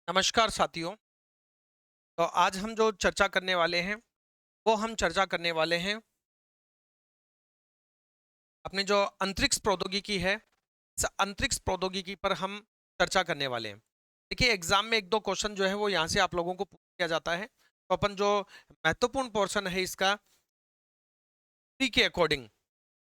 नमस्कार साथियों। तो आज हम जो चर्चा करने वाले हैं वो हम चर्चा करने वाले हैं अपनी जो अंतरिक्ष प्रौद्योगिकी है। इस अंतरिक्ष प्रौद्योगिकी पर हम चर्चा करने वाले हैं। देखिए, एग्जाम में एक दो क्वेश्चन जो है वो यहाँ से आप लोगों को पूछ किया जाता है। तो अपन जो महत्वपूर्ण पोर्शन है इसका उसी के अकॉर्डिंग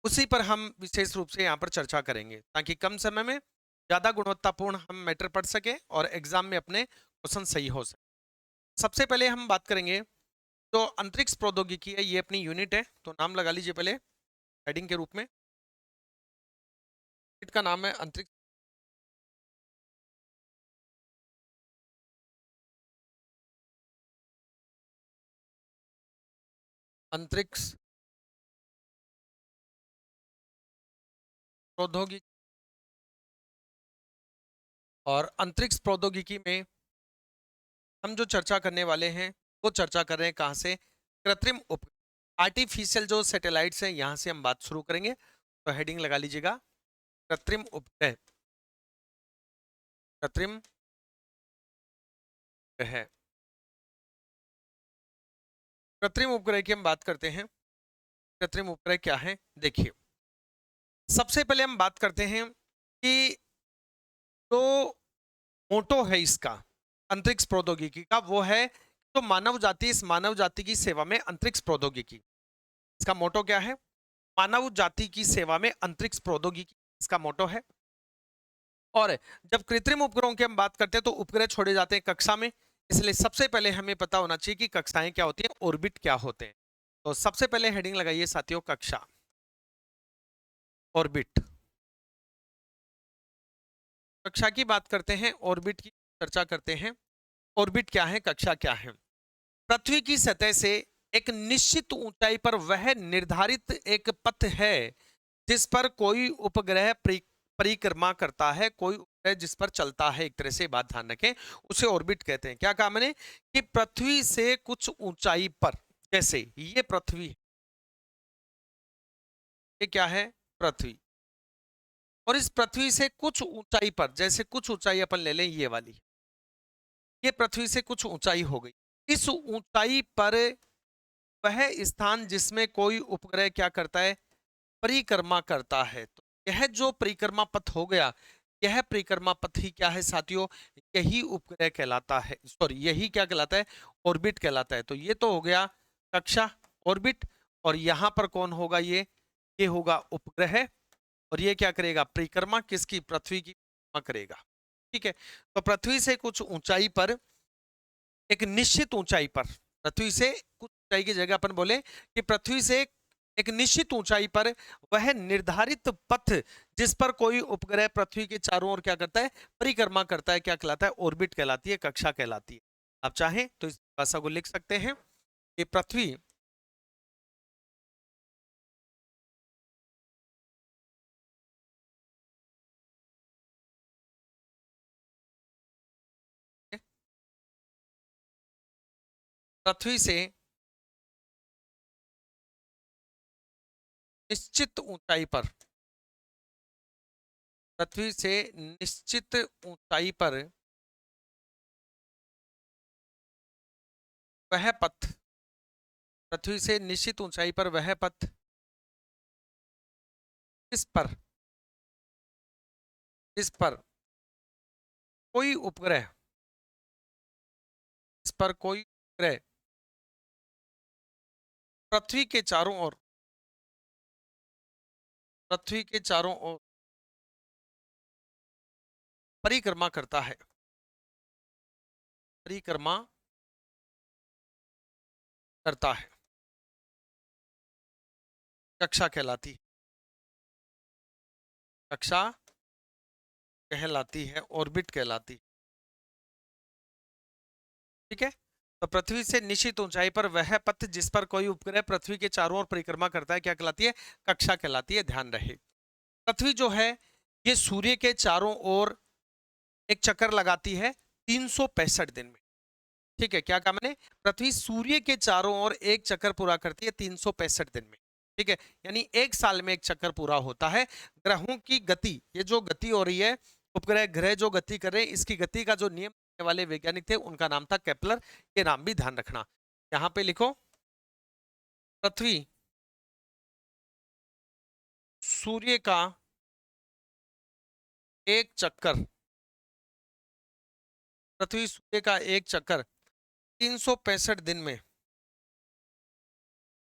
उसी पर हम विशेष रूप से यहाँ पर चर्चा करेंगे ताकि कम समय में ज़्यादा गुणवत्तापूर्ण हम मैटर पढ़ सके और एग्जाम में अपने क्वेश्चन सही हो सके। सबसे पहले हम बात करेंगे जो अंतरिक्ष प्रौद्योगिकी है, ये अपनी यूनिट है। तो नाम लगा लीजिए पहले हेडिंग के रूप में। यूनिट का नाम है अंतरिक्ष अंतरिक्ष प्रौद्योगिकी। और अंतरिक्ष प्रौद्योगिकी में हम जो चर्चा करने वाले हैं वो चर्चा कर रहे हैं कहाँ से? कृत्रिम उप आर्टिफिशियल जो सैटेलाइट्स हैं यहाँ से हम बात शुरू करेंगे। तो हेडिंग लगा लीजिएगा कृत्रिम उपग्रह। कृत्रिम उपग्रह। कृत्रिम उपग्रह की हम बात करते हैं। कृत्रिम उपग्रह क्या है? देखिए, सबसे पहले हम बात करते हैं कि जो मोटो है इसका अंतरिक्ष प्रौद्योगिकी का, वो है तो मानव जाति, इस मानव जाति की सेवा में अंतरिक्ष प्रौद्योगिकी। इसका मोटो क्या है? मानव जाति की सेवा में अंतरिक्ष प्रौद्योगिकी इसका मोटो है। और जब कृत्रिम उपग्रहों की हम बात करते हैं तो उपग्रह छोड़े जाते हैं कक्षा में। इसलिए सबसे पहले हमें पता होना चाहिए कि कक्षाएं क्या होती हैं, ऑर्बिट क्या होते हैं। तो सबसे पहले हेडिंग लगाइए साथियों, कक्षा, ऑर्बिट। कक्षा की बात करते हैं, ऑर्बिट की चर्चा करते हैं। ऑर्बिट क्या है, कक्षा क्या है? पृथ्वी की सतह से एक निश्चित ऊंचाई पर वह निर्धारित एक पथ है जिस पर कोई उपग्रह परिक्रमा करता है। कोई उपग्रह जिस पर चलता है, एक तरह से बात ध्यान रखें, उसे ऑर्बिट कहते हैं। क्या कहा मैंने? कि पृथ्वी से कुछ ऊंचाई पर, जैसे ये पृथ्वी है, ये क्या है? पृथ्वी। और इस पृथ्वी से कुछ ऊंचाई पर, जैसे कुछ ऊंचाई अपन ले लें ये वाली, ये पृथ्वी से कुछ ऊंचाई हो गई। इस ऊंचाई पर वह स्थान जिसमें कोई उपग्रह क्या करता है? परिक्रमा करता है। तो यह जो परिक्रमा पथ हो गया, यह परिक्रमा पथ ही क्या है साथियों? यही उपग्रह कहलाता है। सॉरी, यही क्या कहलाता है? ऑर्बिट कहलाता है। तो ये तो हो गया कक्षा, ऑर्बिट। और यहां पर कौन होगा? ये होगा उपग्रह। और ये क्या करेगा? परिक्रमा किसकी? पृथ्वी की परिक्रमा करेगा। ठीक है। तो पृथ्वी से कुछ ऊंचाई पर, एक निश्चित ऊंचाई पर, पृथ्वी से कुछ ऊंचाई की जगह अपन बोले कि पृथ्वी से एक निश्चित ऊंचाई पर वह निर्धारित पथ जिस पर कोई उपग्रह पृथ्वी के चारों ओर क्या करता है? परिक्रमा करता है, क्या कहलाता है? ऑर्बिट कहलाती है, कक्षा कहलाती है। आप चाहें तो इस भाषा को लिख सकते हैं कि पृथ्वी पृथ्वी से निश्चित ऊंचाई पर, पृथ्वी से निश्चित ऊंचाई पर वह पथ, पृथ्वी से निश्चित ऊंचाई पर वह पथ इस पर, इस पर कोई उपग्रह, इस पर कोई उपग्रह पृथ्वी के चारों ओर, पृथ्वी के चारों ओर परिक्रमा करता है, परिक्रमा करता है, कक्षा कहलाती है, कक्षा कहलाती है, ऑर्बिट कहलाती है। ठीक है। तो पृथ्वी से निश्चित ऊंचाई पर वह पथ जिस पर कोई उपग्रह पृथ्वी के चारों ओर परिक्रमा करता है, क्या कहलाती है? कक्षा कहलाती है। ध्यान रहे, पृथ्वी जो है ये सूर्य के चारों ओर एक चक्कर लगाती है 365 दिन में। ठीक है। क्या कहा मैंने? पृथ्वी सूर्य के चारों ओर एक चक्कर पूरा करती है 365 दिन में। ठीक है। यानी एक साल में एक चक्कर पूरा होता है। ग्रहों की गति, ये जो गति हो रही है, उपग्रह ग्रह जो गति कर रहे हैं, इसकी गति का जो नियम वाले वैज्ञानिक थे उनका नाम था केपलर। ये नाम भी ध्यान रखना। यहाँ पे लिखो पृथ्वी सूर्य का एक चक्कर, पृथ्वी सूर्य का एक चक्कर 365 दिन में,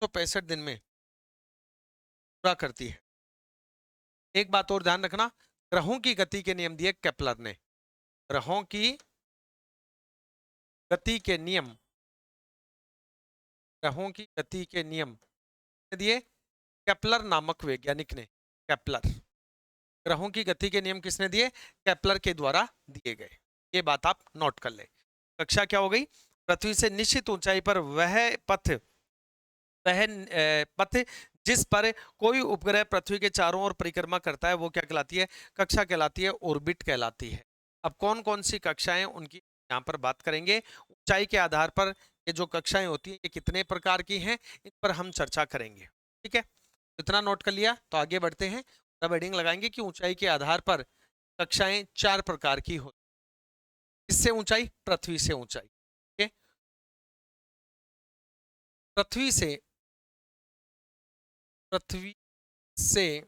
365 दिन में पूरा करती है। एक बात और ध्यान रखना, ग्रहों की गति के नियम दिए केपलर ने, ग्रहों की गति के नियम, ग्रहों की गति के नियम दिए केपलर नामक वैज्ञानिक ने। केपलर, ग्रहों की गति के नियम किसने दिए? केपलर के द्वारा दिए गए। ये बात आप नोट कर ले। कक्षा क्या हो गई? पृथ्वी से निश्चित ऊंचाई पर वह पथ, वह पथ जिस पर कोई उपग्रह पृथ्वी के चारों ओर परिक्रमा करता है वो क्या कहलाती है? कक्षा कहलाती है, ऑर्बिट कहलाती है। अब कौन कौन सी कक्षाएं उनकी यहाँ पर बात करेंगे। ऊंचाई के आधार पर ये जो कक्षाएं होती हैं ये कितने प्रकार की हैं, इन पर हम चर्चा करेंगे। ठीक है, इतना नोट कर लिया तो आगे बढ़ते हैं। तब हेडिंग लगाएंगे कि ऊंचाई के आधार पर कक्षाएं 4 प्रकार की होती। इससे ऊंचाई, पृथ्वी से ऊंचाई। ठीक है, पृथ्वी से, पृथ्वी से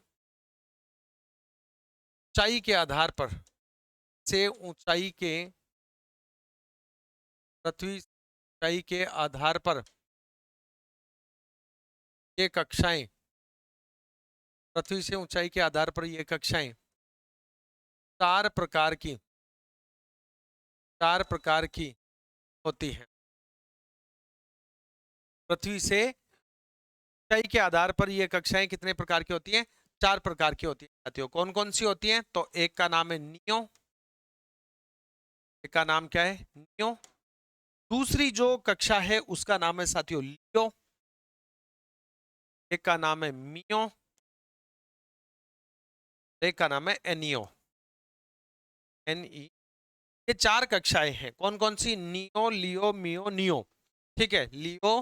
ऊंचाई के आधार पर, से ऊंचाई के, पृथ्वी ऊंचाई के आधार पर ये कक्षाएं, पृथ्वी से ऊंचाई के आधार पर ये कक्षाएं 4 प्रकार की, 4 प्रकार की होती हैं। पृथ्वी से ऊंचाई के आधार पर ये कक्षाएं कितने प्रकार की होती हैं? 4 प्रकार की होती हैं साथियों। कौन कौन सी होती हैं? तो एक का नाम है नियो, एक का नाम क्या है? नियो। दूसरी जो कक्षा है उसका नाम है साथियों लियो, एक का नाम है मियो, एक का नाम है एनियो, एनई। ये 4 कक्षाएं हैं। कौन कौन सी? नियो, लियो, मियो, नियो। ठीक है, लियो,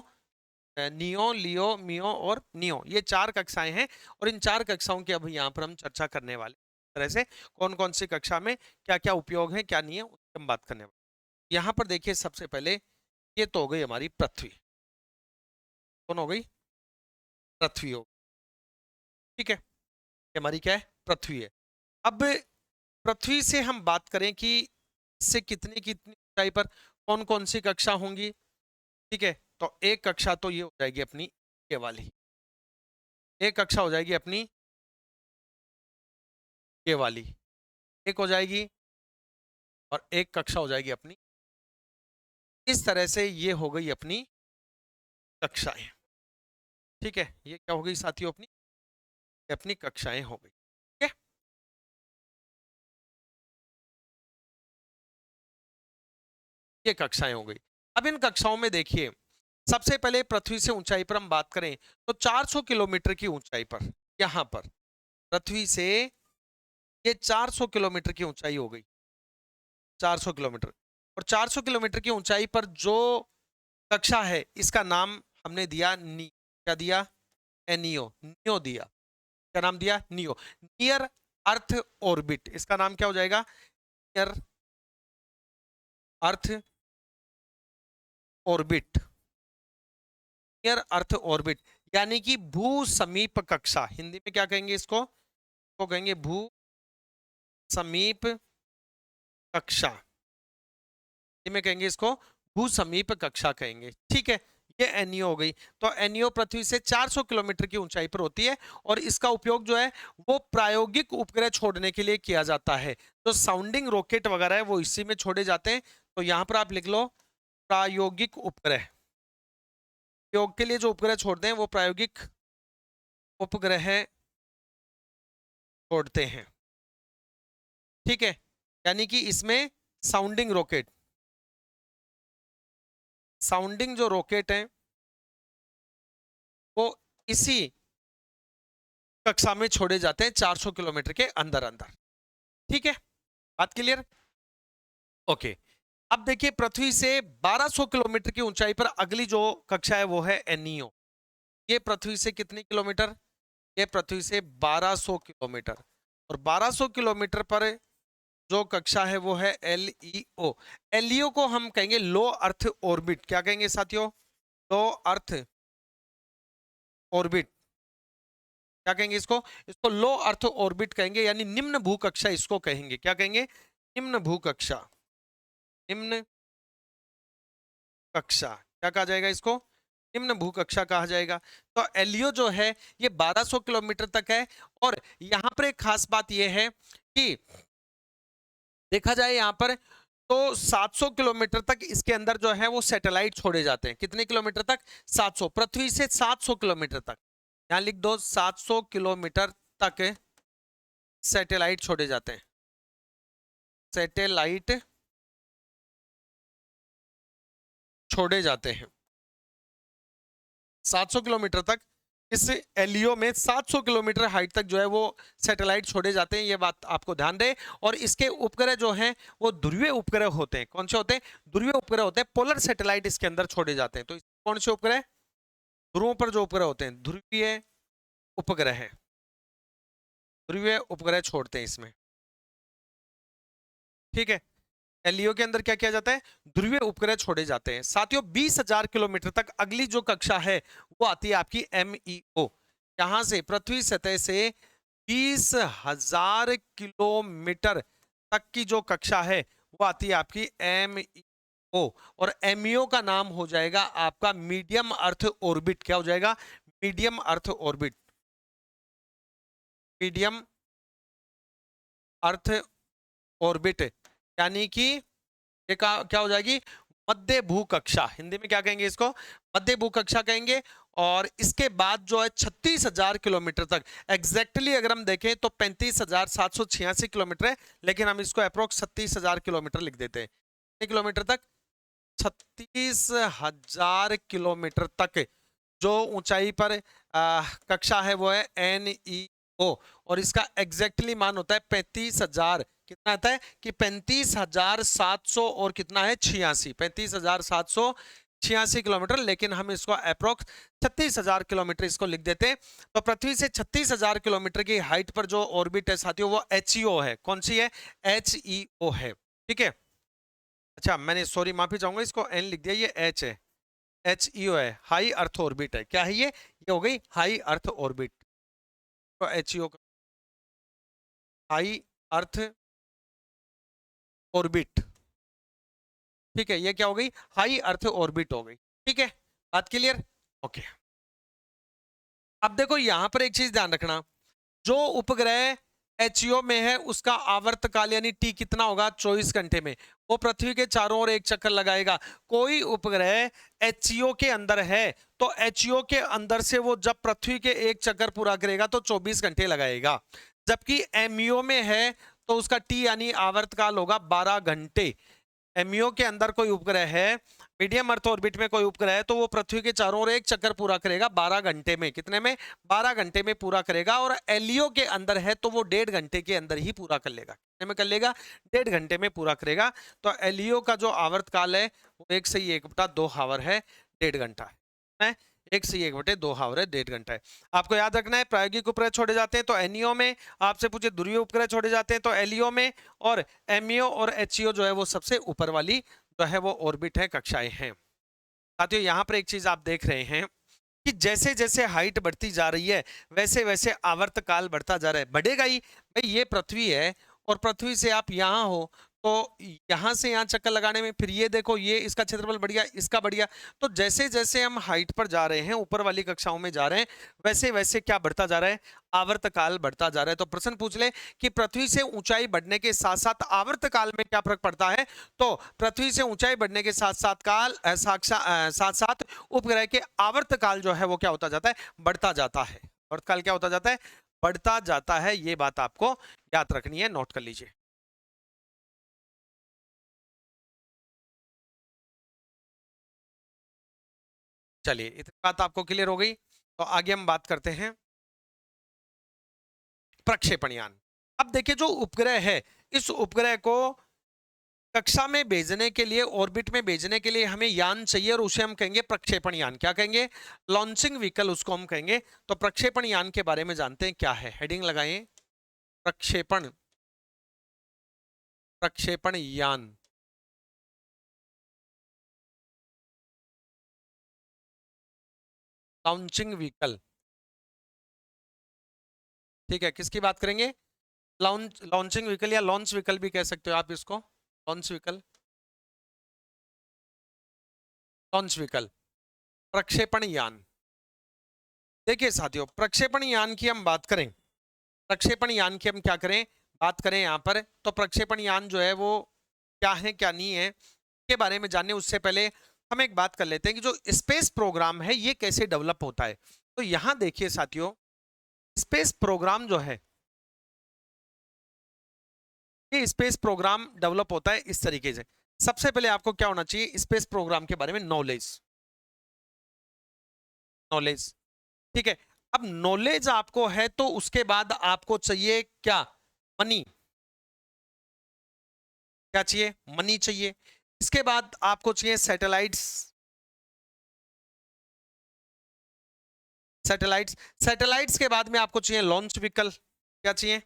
नियो, लियो, मियो और नियो, ये 4 कक्षाएं हैं। और इन 4 कक्षाओं की अभी यहाँ पर हम चर्चा करने वाले तरह से कौन कौन सी कक्षा में क्या क्या उपयोग है, क्या नहीं है, उसकी हम बात करने वाले। यहाँ पर देखिए सबसे पहले ये तो हो गई हमारी पृथ्वी। कौन हो गई? पृथ्वी हो। ठीक है, ये हमारी क्या है? पृथ्वी है। अब पृथ्वी से हम बात करें कि इससे कितनी कितनी ऊंचाई पर कौन कौन सी कक्षा होंगी। ठीक है, तो एक कक्षा तो ये हो जाएगी अपनी ये वाली, एक कक्षा हो जाएगी अपनी ये वाली, एक हो जाएगी, और एक कक्षा हो जाएगी अपनी। इस तरह से ये हो गई अपनी कक्षाएं। ठीक है, ये क्या हो गई साथियों? अपनी, ये अपनी कक्षाएं हो गई। ठीक है, ये कक्षाएं हो गई। अब इन कक्षाओं में देखिए, सबसे पहले पृथ्वी से ऊंचाई पर हम बात करें तो 400 किलोमीटर की ऊंचाई पर, यहां पर पृथ्वी से ये 400 किलोमीटर की ऊंचाई हो गई, 400 किलोमीटर। और 400 किलोमीटर की ऊंचाई पर जो कक्षा है इसका नाम हमने दिया नी, क्या दिया? एनियो, नियो दिया। क्या नाम दिया? नियो। नियर अर्थ ऑर्बिट, इसका नाम क्या हो जाएगा? Near earth orbit, near earth orbit, यानी कि भू समीप कक्षा। हिंदी में क्या कहेंगे इसको? तो कहेंगे भू समीप कक्षा, हिंदी में कहेंगे इसको भू समीप कक्षा कहेंगे। ठीक है, ये एनियो हो गई। तो एनियो पृथ्वी से 400 किलोमीटर की ऊंचाई पर होती है, और इसका उपयोग जो है वो प्रायोगिक उपग्रह छोड़ने के लिए किया जाता है। जो साउंडिंग रॉकेट वगैरह है वो इसी में छोड़े जाते हैं। तो यहां पर आप लिख लो प्रायोगिक उपग्रह। प्रयोग के लिए जो उपग्रह छोड़ते हैं वो प्रायोगिक उपग्रह छोड़ते हैं। ठीक है, यानी कि इसमें साउंडिंग रॉकेट, साउंडिंग जो रॉकेट है वो इसी कक्षा में छोड़े जाते हैं 400 किलोमीटर के अंदर अंदर। ठीक है, बात क्लियर? ओके। अब देखिए पृथ्वी से 1200 किलोमीटर की ऊंचाई पर अगली जो कक्षा है वो है एनियो। ये पृथ्वी से कितनी किलोमीटर? ये पृथ्वी से 1200 किलोमीटर। और 1200 किलोमीटर पर जो कक्षा है वो है LEO। LEO को हम कहेंगे लो अर्थ ऑर्बिट। क्या कहेंगे साथियों? लो अर्थ ऑर्बिट। क्या कहेंगे इसको? इसको लो अर्थ ऑर्बिट कहेंगे, यानी निम्न भूकक्षा इसको कहेंगे। क्या कहेंगे? निम्न भूकक्षा। निम्न कक्षा क्या कहा जाएगा इसको? निम्न भूकक्षा कहा जाएगा। तो एलियो जो है ये 1200 किलोमीटर तक है। और यहां पर एक खास बात यह है कि देखा जाए यहां पर तो 700 किलोमीटर तक इसके अंदर जो है वो सैटेलाइट छोड़े जाते हैं। कितने किलोमीटर तक? 700। पृथ्वी से 700 किलोमीटर तक, यहां लिख दो 700 किलोमीटर तक सैटेलाइट छोड़े जाते हैं। सैटेलाइट छोड़े जाते हैं 700 किलोमीटर तक। इस एलियो में 700 किलोमीटर हाइट तक जो है वो सैटेलाइट छोड़े जाते हैं, ये बात आपको ध्यान रहे। और इसके उपग्रह जो हैं वो ध्रुवीय उपग्रह होते हैं। कौन से होते हैं? ध्रुवीय उपग्रह होते हैं। पोलर सैटेलाइट इसके अंदर छोड़े जाते हैं। तो कौन से उपग्रह? ध्रुवों पर जो उपग्रह होते हैं, ध्रुवीय उपग्रह है। ध्रुवीय उपग्रह छोड़ते हैं इसमें, ठीक है। एलईओ के अंदर क्या किया जाता है? ध्रुवीय उपग्रह छोड़े जाते हैं। साथियों 20,000 किलोमीटर तक अगली जो कक्षा है वो आती है आपकी MEO। यहां से पृथ्वी सतह से 20,000 किलोमीटर तक की जो कक्षा है वो आती है आपकी MEO। और MEO का नाम हो जाएगा आपका मीडियम अर्थ ऑर्बिट। क्या हो जाएगा? Medium earth orbit. Medium earth orbit, यानी कि ये क्या हो जाएगी? मध्य भूकक्षा। हिंदी में क्या कहेंगे इसको? मध्य भूकक्षा कहेंगे। और इसके बाद जो है 36,000 किलोमीटर तक, एग्जैक्टली अगर हम देखें तो 35,786 किलोमीटर है, लेकिन हम इसको अप्रोक्स 36,000 किलोमीटर लिख देते हैं। कितने किलोमीटर तक? 36,000 किलोमीटर तक जो ऊंचाई पर कक्षा है वो है NEO। और इसका एग्जैक्टली मान होता है 35,000। कितना आता है कि 35,700 और कितना है 86, 35,786 किलोमीटर। लेकिन हम इसको अप्रोक्स 36,000 किलोमीटर इसको लिख देते हैं। तो पृथ्वी से 36,000 किलोमीटर की हाइट पर जो ऑर्बिट है साथियों वो HEO है। कौन सी है? HEO है, ठीक है। अच्छा मैंने सॉरी माफी चाहूंगा, इसको N लिख दिया, ये H है। HEO है, हाई अर्थ ऑर्बिट है। क्या है ये हो गई हाई अर्थ ऑर्बिट। तो HEO हाई अर्थ ऑर्बिट, ठीक है। ये क्या हो गई? हाई अर्थ ऑर्बिट हो गई, ठीक है। बात क्लियर? ओके। अब देखो यहां पर एक चीज ध्यान रखना, जो उपग्रह HEO में है उसका आवर्तकाल यानी टी कितना होगा? 24 घंटे में। वो पृथ्वी के चारों ओर एक चक्कर लगाएगा। कोई उपग्रह HEO के अंदर है तो HEO के अंदर से वो जब पृथ्वी के एक चक्कर पूरा करेगा तो 24 घंटे लगाएगा। जबकि MEO में है तो उसका टी यानी आवर्तकाल होगा 12 घंटे। MEO के अंदर कोई उपग्रह है, मीडियम अर्थ ऑर्बिट में कोई उपग्रह है, तो वो पृथ्वी के चारों ओर एक चक्कर पूरा करेगा 12 घंटे में। कितने में? 12 घंटे में पूरा करेगा। और LEO के अंदर है तो वो 1.5 घंटे के अंदर ही पूरा कर लेगा। कितने में कर लेगा? 1.5 घंटे में पूरा करेगा। तो LEO का जो आवर्तकाल है वो 1/1/2 हावर है, 1.5 घंटा है। 1/1/2 हावर है, 1.5 घंटा है। आपको याद रखना है प्रायोगिक उपग्रह छोड़े जाते हैं तो NEO में, आपसे पूछे ध्रुवीय उपग्रह छोड़े जाते हैं तो LEO में, और MEO और HEO जो है वो सबसे ऊपर वाली जो है वो ऑर्बिट है, कक्षाएं हैं। साथियों यहाँ पर एक चीज आप देख रहे हैं कि जैसे जैसे हाइट बढ़ती जा रही है वैसे वैसे आवर्तकाल बढ़ता जा रहा है। बढ़ेगा ही भाई, ये पृथ्वी है और पृथ्वी से आप यहाँ हो तो यहां से यहाँ चक्कर लगाने में, फिर ये देखो ये इसका क्षेत्रफल बढ़ गया, इसका बढ़ गया। तो जैसे जैसे हम हाइट पर जा रहे हैं, ऊपर वाली कक्षाओं में जा रहे हैं, वैसे वैसे क्या बढ़ता जा रहा है? आवर्तकाल बढ़ता जा रहा है। तो प्रश्न पूछ ले कि पृथ्वी से ऊंचाई बढ़ने के साथ साथ आवर्तकाल में क्या फर्क पड़ता है? तो पृथ्वी से ऊंचाई बढ़ने के साथ साथ साथ उपग्रह के आवर्तकाल जो है वो क्या होता जाता है? बढ़ता जाता है। आवर्तकाल क्या होता जाता है? बढ़ता जाता है। ये बात आपको याद रखनी है, नोट कर लीजिए। चलिए इतनी बात आपको क्लियर हो गई, तो आगे हम बात करते हैं प्रक्षेपण यान। अब देखिए जो उपग्रह है, इस उपग्रह को कक्षा में भेजने के लिए, ऑर्बिट में भेजने के लिए हमें यान चाहिए और उसे हम कहेंगे प्रक्षेपण यान। क्या कहेंगे? लॉन्चिंग व्हीकल उसको हम कहेंगे। तो प्रक्षेपण यान के बारे में जानते हैं क्या है। हेडिंग लगाएं, प्रक्षेपण प्रक्षेपण यान। लॉन्चिंग व्हीकल, ठीक है, किसकी बात करेंगे? लॉन्चिंग व्हीकल या लॉन्च व्हीकल भी कह सकते हो आप इसको, लॉन्च व्हीकल, लॉन्च व्हीकल, प्रक्षेपण यान। देखिए साथियों, प्रक्षेपण यान की हम बात करें, प्रक्षेपण यान की हम क्या करें, बात करें यहां पर, तो प्रक्षेपण यान जो है वो क्या है क्या नहीं है के बारे में जानने उससे पहले हम एक बात कर लेते हैं कि जो स्पेस प्रोग्राम है ये कैसे डेवलप होता है। तो यहां देखिए साथियों, स्पेस प्रोग्राम जो है, ये स्पेस प्रोग्राम डेवलप होता है इस तरीके से। सबसे पहले आपको क्या होना चाहिए, स्पेस प्रोग्राम के बारे में नॉलेज, नॉलेज, ठीक है। अब नॉलेज आपको है तो उसके बाद आपको चाहिए क्या, मनी, क्या चाहिए, मनी चाहिए। इसके बाद आपको चाहिए सैटेलाइट्स, सैटेलाइट्स, सैटेलाइट्स के बाद में आपको चाहिए लॉन्च व्हीकल, क्या चाहिए,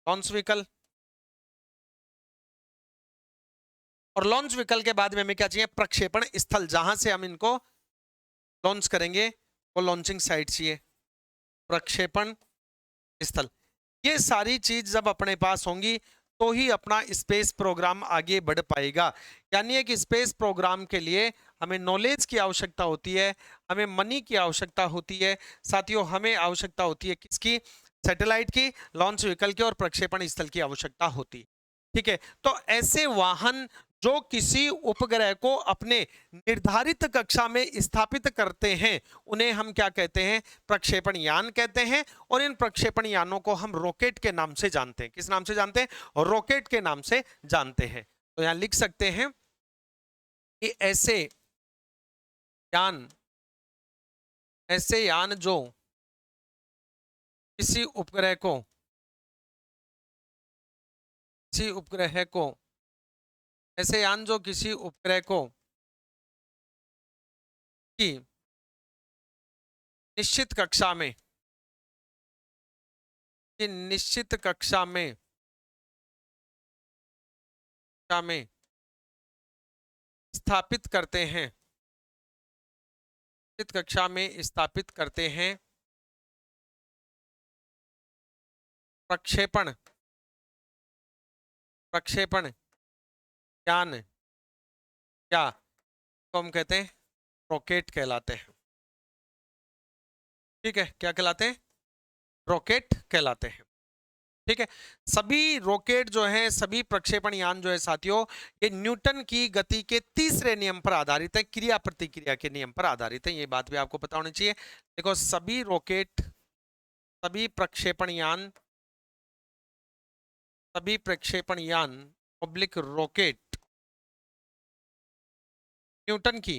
लॉन्च व्हीकल। और लॉन्च व्हीकल के बाद में हमें क्या चाहिए, प्रक्षेपण स्थल, जहां से हम इनको लॉन्च करेंगे वो लॉन्चिंग साइट चाहिए, प्रक्षेपण स्थल। ये सारी चीज जब अपने पास होंगी तो ही अपना स्पेस प्रोग्राम आगे बढ़ पाएगा। यानी है कि स्पेस प्रोग्राम के लिए हमें नॉलेज की आवश्यकता होती है, हमें मनी की आवश्यकता होती है, साथियों हमें आवश्यकता होती है किसकी, सैटेलाइट की, लॉन्च व्हीकल की और प्रक्षेपण स्थल की आवश्यकता होती है। ठीक है, तो ऐसे वाहन जो किसी उपग्रह को अपने निर्धारित कक्षा में स्थापित करते हैं उन्हें हम क्या कहते हैं, प्रक्षेपण यान कहते हैं। और इन प्रक्षेपण यानों को हम रॉकेट के नाम से जानते हैं, किस नाम से जानते हैं, रॉकेट के नाम से जानते हैं। तो यहां लिख सकते हैं कि यान ऐसे यान जो किसी उपग्रह को, किसी उपग्रह को, ऐसे यान जो किसी उपग्रह को की निश्चित कक्षा में, कि निश्चित कक्षा में स्थापित करते हैं, निश्चित कक्षा में स्थापित करते हैं, प्रक्षेपण, प्रक्षेपण यान, क्या तो हम कहते हैं रॉकेट कहलाते हैं। ठीक है, क्या कहलाते हैं, रॉकेट कहलाते हैं। ठीक है, सभी रॉकेट जो है, सभी प्रक्षेपण यान जो है साथियों, ये न्यूटन की गति के तीसरे नियम पर आधारित है, क्रिया प्रतिक्रिया के नियम पर आधारित है, ये बात भी आपको पता होनी चाहिए। देखो सभी रॉकेट, सभी प्रक्षेपण यान, सभी प्रक्षेपण यान पब्लिक रॉकेट न्यूटन की,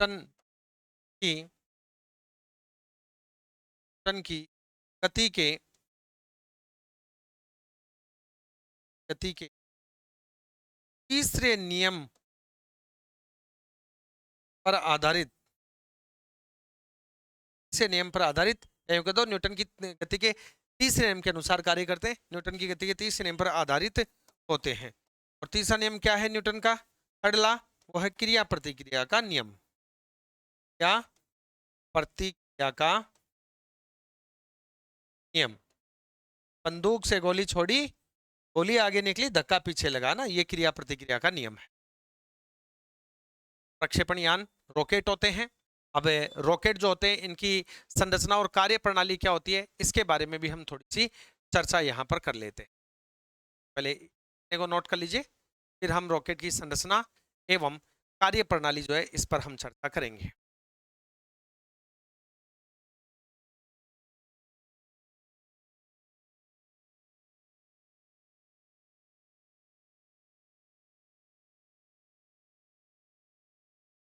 न्यूटन की, न्यूटन की गति के, गति के तीसरे नियम पर आधारित, तीसरे नियम पर आधारित, या कह दो न्यूटन की गति के तीसरे नियम के अनुसार कार्य करते हैं, न्यूटन की गति के तीसरे नियम पर आधारित होते हैं। और तीसरा नियम क्या है न्यूटन का, अगला, वो है क्रिया प्रतिक्रिया का नियम, क्या, प्रतिक्रिया का नियम। बंदूक से गोली छोड़ी, गोली आगे निकली, धक्का पीछे लगा ना, ये क्रिया प्रतिक्रिया का नियम है। प्रक्षेपण यान रॉकेट होते हैं। अब रॉकेट जो होते हैं इनकी संरचना और कार्य प्रणाली क्या होती है, इसके बारे में भी हम थोड़ी सी चर्चा यहाँ पर कर लेते हैं। पहले को नोट कर लीजिए, फिर हम रॉकेट की संरचना एवं कार्य प्रणाली जो है इस पर हम चर्चा करेंगे।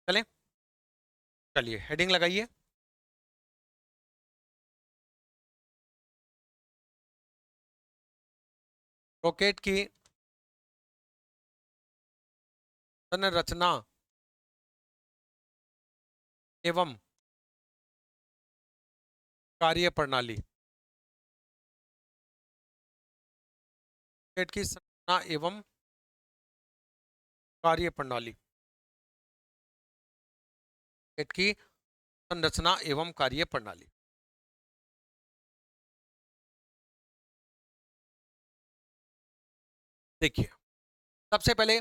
चलें, चलिए हेडिंग लगाइए। रॉकेट की संरचना एवं कार्य प्रणाली। रॉकेट की संरचना एवं कार्य प्रणाली। रॉकेट की संरचना एवं कार्य प्रणाली। देखिए, सबसे पहले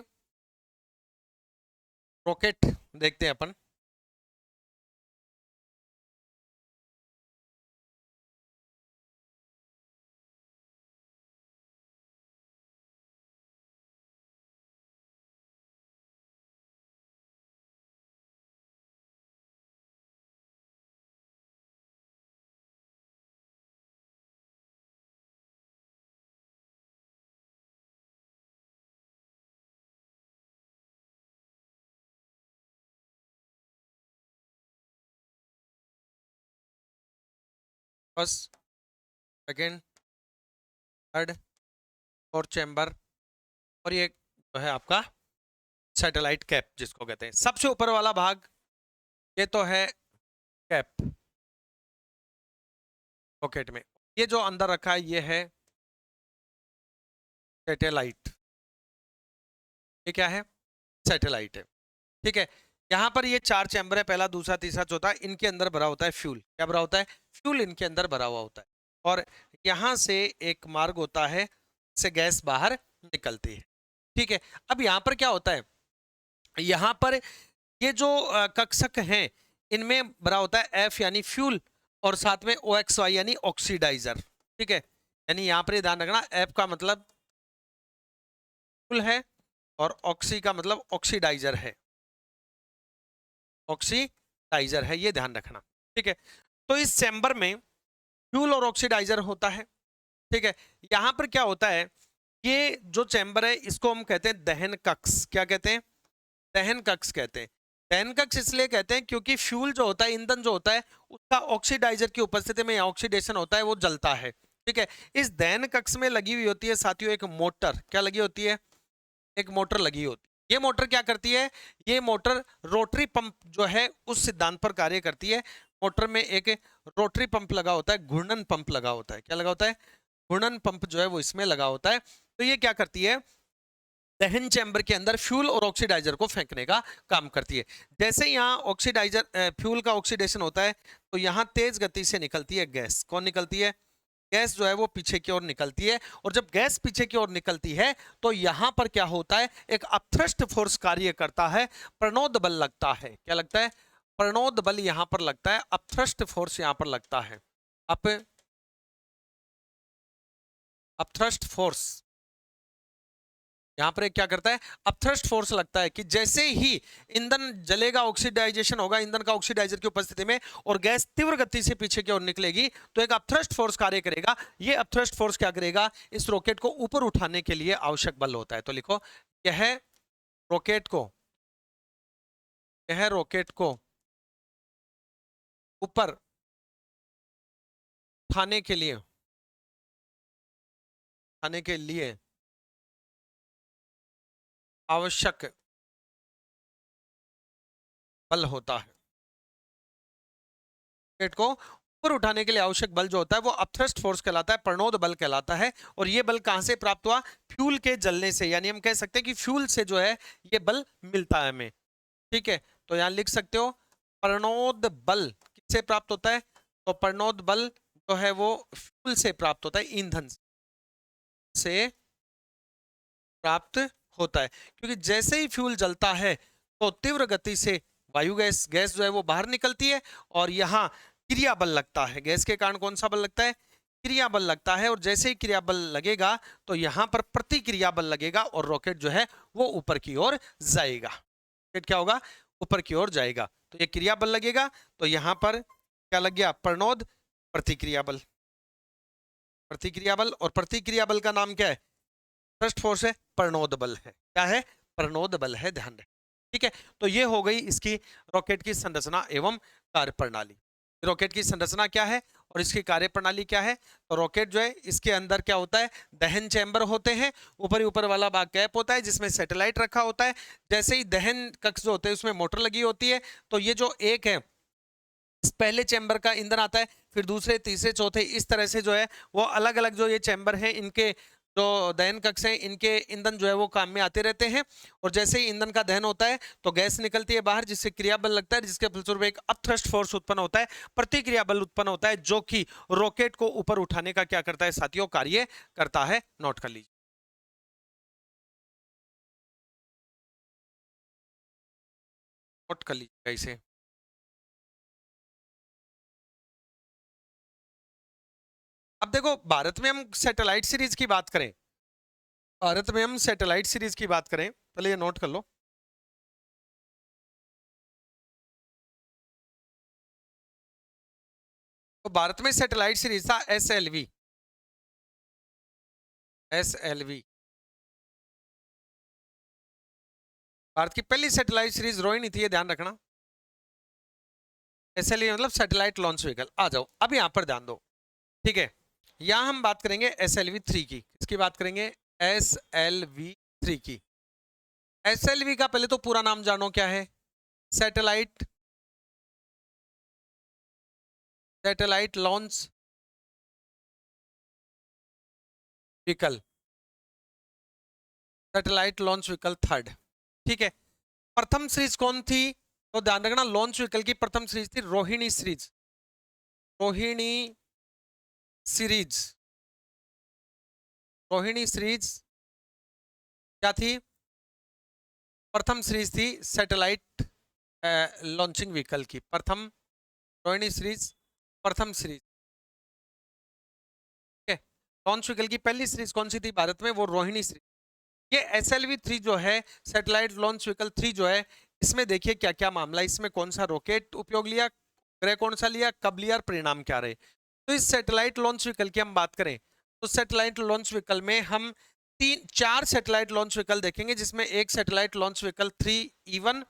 रॉकेट देखते हैं अपन। फर्स्ट, सेकेंड, थर्ड और चैम्बर, और ये जो है आपका सैटेलाइट कैप जिसको कहते हैं। सबसे ऊपर वाला भाग ये तो है कैप रॉकेट में। ये जो अंदर रखा है ये है सैटेलाइट। ये क्या है? सैटेलाइट है। ठीक है, यहाँ पर ये 4 चैम्बर है, पहला, दूसरा, तीसरा, चौथा। इनके अंदर भरा होता है फ्यूल। क्या भरा होता है? फ्यूल इनके अंदर भरा हुआ होता है। और यहाँ से एक मार्ग होता है, से गैस बाहर निकलती है। ठीक है, अब यहाँ पर क्या होता है, यहाँ पर ये जो कक्षक हैं इनमें भरा होता है एफ यानी फ्यूल, और साथ में ओ एक्स वाई यानी ऑक्सीडाइजर। ठीक है, यानी यहाँ पर ये ध्यान रखना, एफ का मतलब फ्यूल है और ऑक्सी का मतलब ऑक्सीडाइजर है। ऑक्सीडाइजर है, ये ध्यान रखना। ठीक है, तो इस चैम्बर में फ्यूल और ऑक्सीडाइजर होता है। ठीक है, यहां पर क्या होता है, ये जो चैम्बर है इसको हम कहते हैं दहन कक्ष। क्या कहते हैं? दहन कक्ष कहते हैं। दहन कक्ष इसलिए कहते हैं क्योंकि फ्यूल जो होता है, ईंधन जो होता है, उसका ऑक्सीडाइजर की उपस्थिति में या ऑक्सीडेशन होता है, वो जलता है। ठीक है, इस दहन कक्ष में लगी हुई होती है साथियों एक मोटर। क्या लगी होती है? एक मोटर लगी होती है। ये मोटर क्या करती है? ये मोटर रोटरी पंप जो है उस सिद्धांत पर कार्य करती है। मोटर में एक रोटरी पंप लगा होता है, घूर्णन पंप लगा होता है। क्या लगा होता है? घूर्णन पंप जो है वो इसमें लगा होता है। तो ये क्या करती है, दहन चैम्बर के अंदर फ्यूल और ऑक्सीडाइजर को फेंकने का काम करती है। जैसे यहाँ ऑक्सीडाइजर फ्यूल का ऑक्सीडेशन होता है तो यहाँ तेज गति से निकलती है गैस। कौन निकलती है? गैस जो है वो पीछे की ओर निकलती है। और जब गैस पीछे की ओर निकलती है तो यहां पर क्या होता है, एक अपथ्रस्ट फोर्स कार्य करता है, प्रणोद बल लगता है। क्या लगता है? प्रणोद बल यहां पर लगता है, अपथ्रस्ट फोर्स यहां पर लगता है। अपथ्रस्ट फोर्स यहां पर एक क्या करता है, अपथ्रस्ट फोर्स लगता है कि जैसे ही ईंधन जलेगा, ऑक्सीडाइजेशन होगा ईंधन का ऑक्सीडाइजर की उपस्थिति में, और गैस तीव्र गति से पीछे की ओर निकलेगी, तो एक अपथ्रस्ट फोर्स कार्य करेगा। ये अपथ्रस्ट फोर्स क्या करेगा, इस रॉकेट को ऊपर उठाने के लिए आवश्यक बल होता है। तो लिखो, यह रॉकेट को यह रॉकेट को ऊपर उठाने के लिए आवश्यक बल होता है। रॉकेट को ऊपर उठाने के लिए आवश्यक बल जो होता है वो अपथ्रस्ट फोर्स कहलाता है, प्रणोद बल कहलाता है। और ये बल कहां से प्राप्त हुआ? फ्यूल के जलने से। यानी हम कह सकते हैं कि फ्यूल से जो है ये बल मिलता है हमें। ठीक है, तो यहां लिख सकते हो प्रणोद बल किससे प्राप्त होता है? तो प्रणोद बल जो है वो फ्यूल से प्राप्त होता है, ईंधन से प्राप्त होता है। क्योंकि जैसे ही फ्यूल जलता है तो तीव्र गति से वायु गैस गैस जो है वो बाहर निकलती है, और यहाँ क्रिया बल लगता है। गैस के कारण कौन सा बल लगता है? क्रिया बल लगता है। और जैसे ही क्रिया बल लगेगा तो यहाँ पर प्रतिक्रिया बल लगेगा और रॉकेट जो है वो ऊपर की ओर जाएगा। रॉकेट क्या होगा? ऊपर की ओर जाएगा। तो ये क्रिया बल लगेगा, तो यहाँ पर क्या लग गया? प्रणोद प्रतिक्रिया बल। प्रतिक्रिया बल, और प्रतिक्रिया बल का नाम क्या है? फर्स्ट फोर्स है, प्रणोद बल है। क्या है? प्रणोद बल है, ध्यान रखें। ठीक है, तो ये हो गई इसकी रॉकेट की संरचना एवं कार्य प्रणाली। रॉकेट की संरचना क्या है और इसकी कार्य प्रणाली क्या है? तो रॉकेट जो है इसके अंदर क्या होता है, दहन चैम्बर होते हैं, ऊपर ऊपर वाला भाग कैप होता है जिसमें सैटेलाइट रखा होता है। जैसे ही दहन कक्ष जो होते हैं उसमें मोटर लगी होती है, तो ये जो एक है इस पहले चैम्बर का ईंधन आता है, फिर दूसरे, तीसरे, चौथे, इस तरह से जो है वो अलग अलग जो ये चैम्बर है इनके जो दहन कक्ष हैं इनके ईंधन जो है वो काम में आते रहते हैं, और जैसे ही ईंधन का दहन होता है तो गैस निकलती है बाहर, जिससे क्रिया बल लगता है, जिसके फलस्वरूप एक अपथ्रस्ट फोर्स उत्पन्न होता है, प्रतिक्रिया बल उत्पन्न होता है, जो कि रॉकेट को ऊपर उठाने का क्या करता है साथियों, कार्य करता है। नोट कर लीजिए, नोट कर लीजिएगा इसे। अब देखो, भारत में हम सैटेलाइट सीरीज की बात करें, भारत में हम सैटेलाइट सीरीज की बात करें, पहले ये नोट कर लो। तो भारत में सैटेलाइट सीरीज था SLV, SLV। भारत की पहली सैटेलाइट सीरीज रोहिणी थी, ये ध्यान रखना। SLV मतलब सैटेलाइट लॉन्च व्हीकल। आ जाओ अब यहां पर ध्यान दो, ठीक है। यहां हम बात करेंगे SLV-3 की, इसकी बात करेंगे SLV-3 की। SLV का पहले तो पूरा नाम जानो क्या है, satellite, satellite launch vehicle, satellite launch vehicle third, ठीक है। प्रथम सीरीज कौन थी, तो ध्यान रखना लॉन्च व्हीकल की प्रथम सीरीज थी Rohini series, Rohini series, Rohini series क्या थी, प्रथम सीरीज थी सैटेलाइट लॉन्चिंग व्हीकल की, प्रथम रोहिणी सीरीज, प्रथम सीरीज, ठीक है। लॉन्च व्हीकल की पहली सीरीज कौन सी थी भारत में, वो रोहिणी सीरीज। ये SLV-3 जो है, सैटेलाइट लॉन्च व्हीकल 3 जो है, इसमें देखिए क्या क्या मामला, इसमें कौन सा रॉकेट उपयोग लिया, ग्रह कौन सा लिया, कब लिया और परिणाम क्या रहे। तो इस सैटेलाइट लॉन्च व्हीकल की हम बात करें तो सैटेलाइट लॉन्च व्हीकल में हम चार सैटेलाइट लॉन्च व्हीकल देखेंगे, जिसमें एक सैटेलाइट लॉन्च व्हीकल 3E1,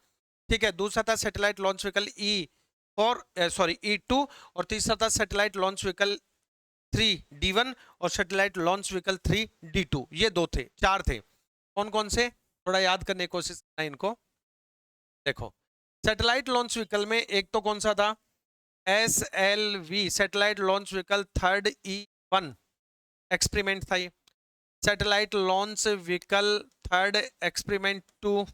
ठीक है, दूसरा था सैटेलाइट लॉन्च व्हीकल E2, और तीसरा था सैटेलाइट लॉन्च व्हीकल 3D1 और सैटेलाइट लॉन्च व्हीकल 3D2। ये दो थे, चार थे। कौन कौन से, थोड़ा याद करने की कोशिश करना इनको। देखो, सैटेलाइट लॉन्च व्हीकल में एक तो कौन सा था, SLV, satellite launch vehicle 3E1 experiment था ये। Satellite launch vehicle 3rd experiment 2,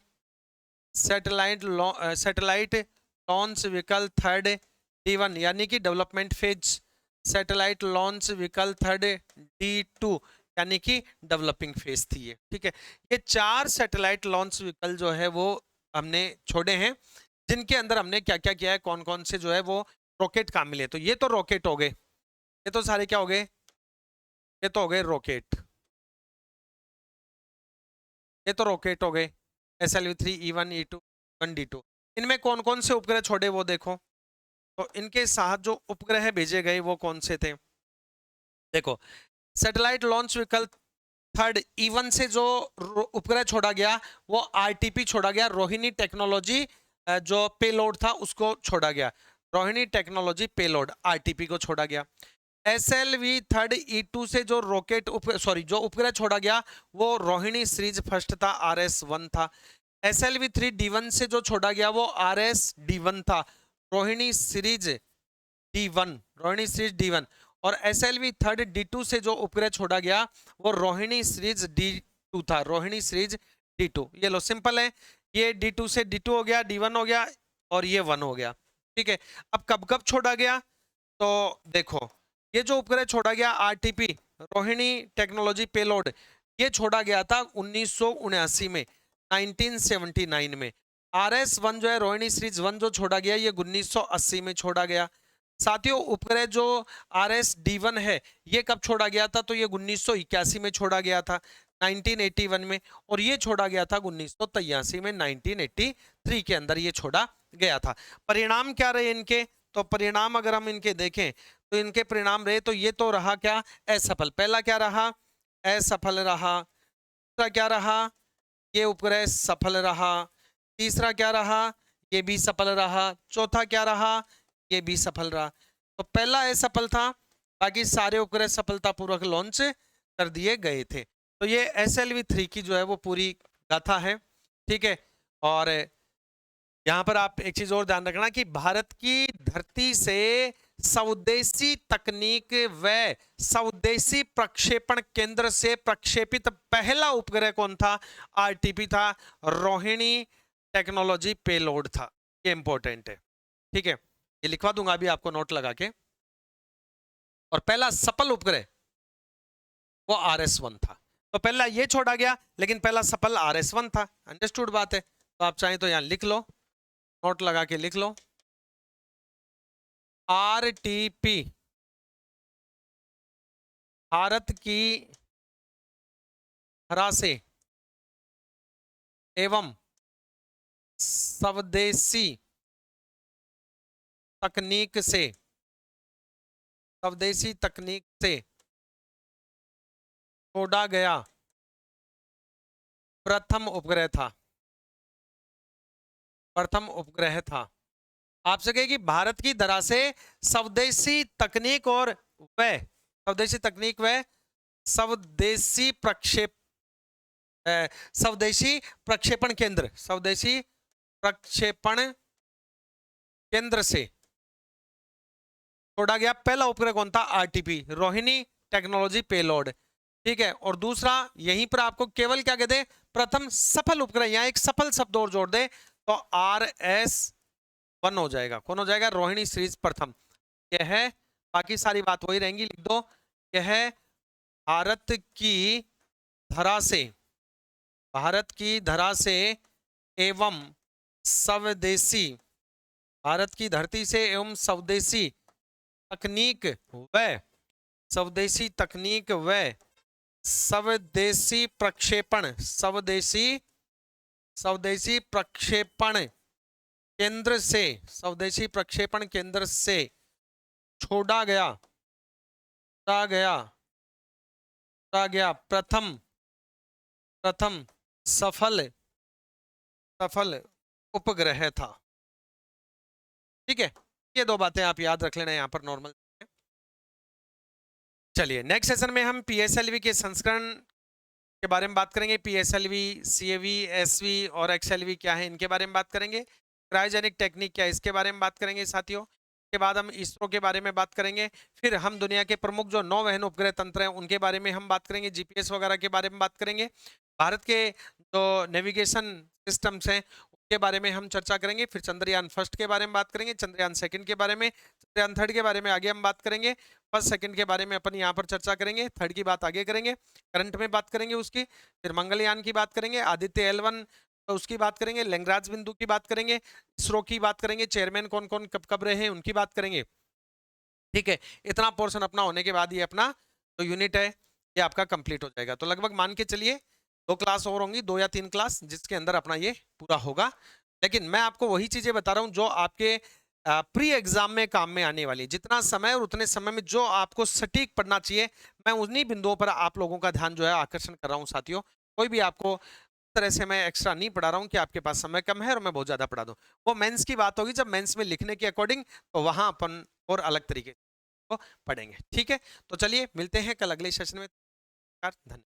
satellite launch vehicle 3D1 यानी कि development phase, satellite launch vehicle 3D2 यानी कि डेवलपिंग फेज थी ये, ठीक है। ये चार सैटेलाइट लॉन्च व्हीकल जो है वो हमने छोड़े हैं, जिनके अंदर हमने क्या क्या किया है, कौन कौन से जो है वो रॉकेट काम मिले। तो ये तो रॉकेट हो गए, ये तो सारे क्या हो गए, ये तो हो गए रॉकेट, ये तो रॉकेट हो गए SLV-3, E1, E2, 1D2। इनमें कौन कौन से उपग्रह छोड़े वो देखो, तो इनके साथ जो उपग्रह भेजे गए वो कौन से थे। देखो, satellite launch vehicle 3rd E1 से जो उपग्रह छोड़ा गया वो RTP छोड़ा गया, रोहिणी टेक्नोलॉजी, जो पेलोड था उसको छोड़ा गया, रोहिणी टेक्नोलॉजी पेलोड RTP को छोड़ा गया। SLV 3rd E2 से जो रॉकेट जो उपग्रह छोड़ा गया वो रोहिणी सीरीज फर्स्ट था, RS1 था। SLV-3D1 से जो छोड़ा गया वो RSD1 था, Rohini series D1, Rohini series D1। और SLV 3rd D2 से जो उपग्रह छोड़ा गया वो रोहिणी सीरीज D2 था, रोहिणी सीरीज D2। ये लो सिंपल है, ये D2 से D2 हो गया, D1 हो गया और ये 1 हो गया, ठीक है। अब कब कब छोड़ा गया, तो देखो, ये जो उपग्रह छोड़ा गया RTP, रोहिणी टेक्नोलॉजी पेलोड, ये छोड़ा गया था 1979 में, 1979 में। RS1 जो है रोहिणी सीरीज 1 जो छोड़ा गया ये 1980 में छोड़ा गया। साथियों, उपग्रह जो RSD1 है ये कब छोड़ा गया था, तो ये 1981 में छोड़ा गया था, 1981 में। और ये छोड़ा गया था 1983 में, 1983 के अंदर ये छोड़ा गया था। परिणाम क्या रहे इनके, तो परिणाम अगर हम इनके देखें तो इनके परिणाम रहे, तो ये तो रहा क्या, असफल। पहला क्या रहा, असफल रहा। दूसरा क्या रहा, ये उपग्रह सफल रहा। तीसरा क्या रहा, ये भी सफल रहा। चौथा क्या रहा, ये भी सफल रहा। तो पहला असफल था, बाकी सारे उपग्रह सफलतापूर्वक लॉन्च कर दिए गए थे। तो ये SLV-3 की जो है वो पूरी गाथा है, ठीक है। और यहाँ पर आप एक चीज और ध्यान रखना कि भारत की धरती से स्वदेशी तकनीक व स्वदेशी प्रक्षेपण केंद्र से प्रक्षेपित पहला उपग्रह कौन था? आरटीपी था, रोहिणी टेक्नोलॉजी पेलोड था। ये इंपॉर्टेंट है, ठीक है, ये लिखवा दूंगा अभी आपको नोट लगा के। और पहला सफल उपग्रह वो RS-1 था। तो पहला ये छोड़ा गया, लेकिन पहला सफल RS-1 था। अंडरस्टूड बात है। तो आप चाहें तो यहां लिख लो, नोट लगा के लिख लो, आरटीपी भारत की धरा से एवं स्वदेशी तकनीक से छोड़ा गया प्रथम उपग्रह था। प्रथम उपग्रह था। आपसे कहे कि भारत की धरा से स्वदेशी तकनीक और व स्वदेशी तकनीक व स्वदेशी स्वदेशी प्रक्षेपण केंद्र, स्वदेशी प्रक्षेपण केंद्र से छोड़ा गया पहला उपग्रह कौन था? आरटीपी, रोहिणी टेक्नोलॉजी पेलोड, ठीक है। और दूसरा यहीं पर आपको केवल क्या कहते हैं? प्रथम सफल उपग्रह। यहां एक सफल शब्द और जोड़ दे तो RS-1 हो जाएगा। कौन हो जाएगा? रोहिणी सीरीज प्रथम। यह है, बाकी सारी बात वही रहेंगी, लिख दो। यह भारत की धरा से, भारत की धरा से एवं स्वदेशी, भारत की धरती से एवं स्वदेशी तकनीक व स्वदेशी तकनीक व स्वदेशी प्रक्षेपण, स्वदेशी प्रक्षेपण केंद्र से, स्वदेशी प्रक्षेपण केंद्र से छोड़ा गया प्रथम सफल उपग्रह था। ठीक है, ये दो बातें आप याद रख लेना यहां पर नॉर्मल। चलिए नेक्स्ट सेशन में हम PSLV के संस्करण के बारे में बात करेंगे। PSLV, CAV, SV और XLV क्या है, इनके बारे में बात करेंगे। क्रायोजेनिक टेक्निक क्या है, इसके बारे में बात करेंगे साथियों। के बाद हम इसरो के बारे में बात करेंगे। फिर हम दुनिया के प्रमुख जो नौवहन उपग्रह तंत्र हैं उनके बारे में हम बात करेंगे। GPS वगैरह के बारे में बात करेंगे। भारत के जो नेविगेशन सिस्टम्स हैं के बारे में हम चर्चा करेंगे। फिर चंद्रयान फर्स्ट के बारे में बात करेंगे, चंद्रयान सेकंड के बारे में, चंद्रयान थर्ड के बारे में आगे हम बात करेंगे। फर्स्ट सेकंड के बारे में अपन यहाँ पर चर्चा करेंगे, थर्ड की बात आगे करेंगे, करंट में बात करेंगे उसकी। फिर मंगलयान की बात करेंगे, आदित्य L1 तो उसकी बात करेंगे, लैंग्राज बिंदु की बात करेंगे, इसरो की बात करेंगे, चेयरमैन कौन कौन कब कब रहे हैं उनकी बात करेंगे। ठीक है, इतना पोर्शन अपना होने के बाद ये अपना जो यूनिट है ये आपका कंप्लीट हो जाएगा। तो लगभग मान के चलिए 2 क्लास और होंगी, 2 या 3 क्लास, जिसके अंदर अपना ये पूरा होगा। लेकिन मैं आपको वही चीजें बता रहा हूं जो आपके प्री एग्जाम में काम में आने वाली। जितना समय और उतने समय में जो आपको सटीक पढ़ना चाहिए, मैं उन्हीं बिंदुओं पर आप लोगों का ध्यान जो है आकर्षण कर रहा हूं साथियों। कोई भी आपको तरह से मैं एक्स्ट्रा नहीं पढ़ा रहा हूं कि आपके पास समय कम है और मैं बहुत ज्यादा पढ़ा दूं। वो मेंस की बात होगी, जब मेंस में लिखने के अकॉर्डिंग तो वहां अपन और अलग तरीके को पढ़ेंगे। ठीक है, तो चलिए मिलते हैं कल अगले सेशन में। धन्यवाद।